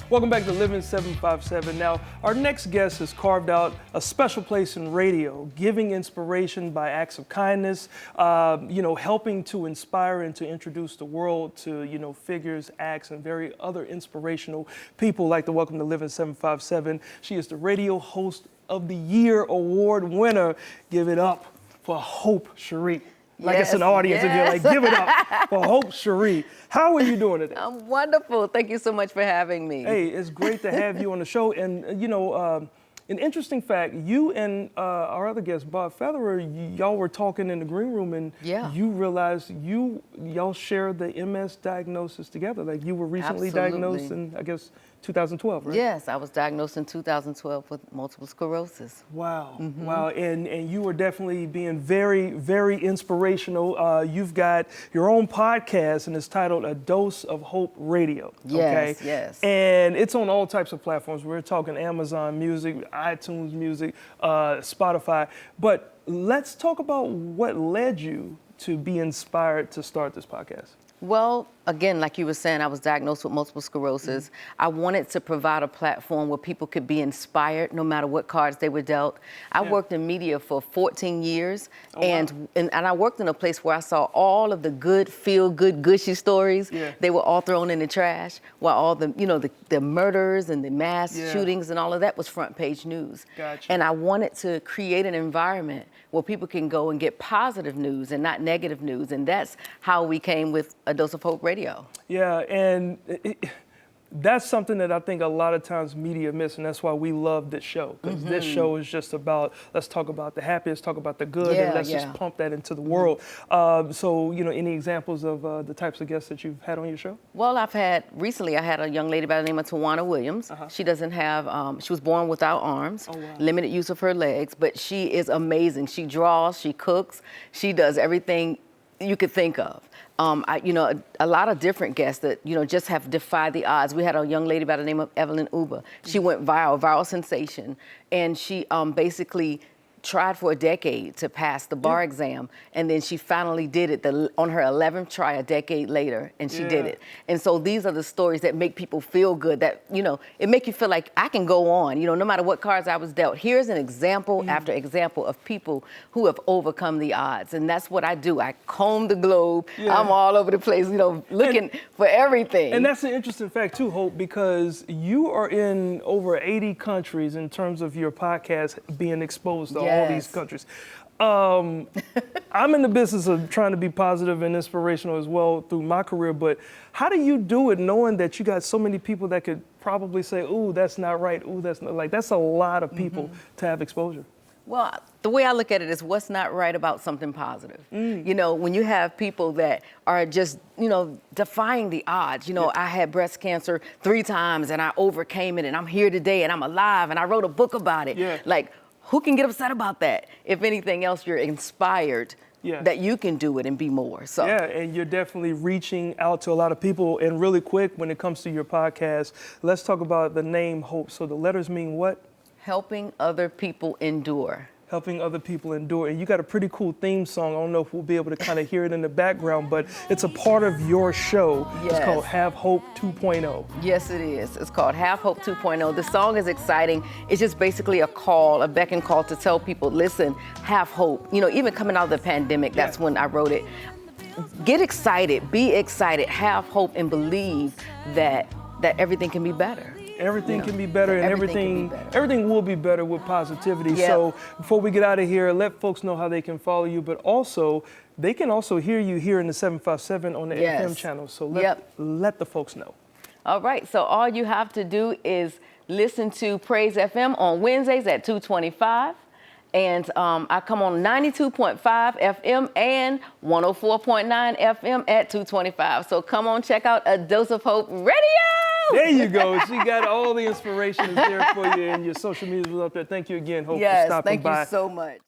Welcome back to Living 757. Now, our next guest has carved out a special place in radio, giving inspiration by acts of kindness, helping to inspire and to introduce the world to, figures, acts, and very other inspirational people like to welcome to Living 757. She is the Radio Host of the Year award winner. Give it up for Hope Sheree. Like it's an audience and you're like, give it up for Hope Sheree. How are you doing today? I'm wonderful. Thank you so much for having me. Hey, it's great to have you on the show. And, an interesting fact, you and our other guest, Bob Featherer, y'all were talking in the green room and you realized y'all shared the MS diagnosis together. Like you were recently diagnosed in, I guess, 2012, right? Yes, I was diagnosed in 2012 with multiple sclerosis. Wow, wow, and you were definitely being very, very inspirational. You've got your own podcast and it's titled A Dose of Hope Radio, okay? Yes. And it's on all types of platforms. We're talking Amazon Music, iTunes Music, Spotify. But let's talk about what led you to be inspired to start this podcast. Well, again, like you were saying, I was diagnosed with multiple sclerosis. I wanted to provide a platform where people could be inspired no matter what cards they were dealt. I worked in media for 14 years, and I worked in a place where I saw all of the good, feel-good, gushy stories. They were all thrown in the trash, while all the, the murders and the mass shootings and all of that was front page news. Gotcha. And I wanted to create an environment where people can go and get positive news and not negative news, and that's how we came with A Dose of Hope Radio. Yeah, and that's something that I think a lot of times media miss, and that's why we love this show. Because this show is just about, let's talk about the happy, let's talk about the good, and let's just pump that into the world. So, any examples of the types of guests that you've had on your show? Well, recently I had a young lady by the name of Tawana Williams. She doesn't have, she was born without arms, limited use of her legs, but she is amazing. She draws, she cooks, she does everything you could think of. A lot of different guests that, just have defied the odds. We had a young lady by the name of Evelyn Uber. She went viral sensation, and she basically tried for a decade to pass the bar exam, and then she finally did it on her 11th try a decade later, and she did it. And so these are the stories that make people feel good, that, it make you feel like I can go on, no matter what cards I was dealt. Here's an example after example of people who have overcome the odds, and that's what I do. I comb the globe. I'm all over the place, looking for everything. And that's an interesting fact too, Hope, because you are in over 80 countries in terms of your podcast being exposed to all these countries. I'm in the business of trying to be positive and inspirational as well through my career, but how do you do it knowing that you got so many people that could probably say, ooh, that's not right, ooh, that's not, like, that's a lot of people to have exposure? Well, the way I look at it is what's not right about something positive. When you have people that are just, defying the odds. I had breast cancer 3 times and I overcame it and I'm here today and I'm alive and I wrote a book about it. Like, who can get upset about that? If anything else, you're inspired that you can do it and be more. So. Yeah, and you're definitely reaching out to a lot of people. And really quick, when it comes to your podcast, let's talk about the name Hope. So the letters mean what? Helping other people endure. Helping other people endure. And you got a pretty cool theme song. I don't know if we'll be able to kind of hear it in the background, but it's a part of your show. It's called Have Hope 2.0. Yes, it is. It's called Have Hope 2.0. The song is exciting. It's just basically a beck and call to tell people, listen, have hope. Even coming out of the pandemic, that's when I wrote it. Get excited, be excited, have hope, and believe that everything can be better. Everything can be better, and everything will be better with positivity. So before we get out of here, let folks know how they can follow you, but also they can also hear you here in the 757 on the FM channel. So let the folks know. All right, so all you have to do is listen to Praise FM on Wednesdays at 2:25. And I come on 92.5 FM and 104.9 FM at 2:25. So come on, check out A Dose of Hope Radio. There you go. She got all the inspiration is there for you, and your social media is up there. Thank you again, Hope, for stopping by. Yes, thank you so much.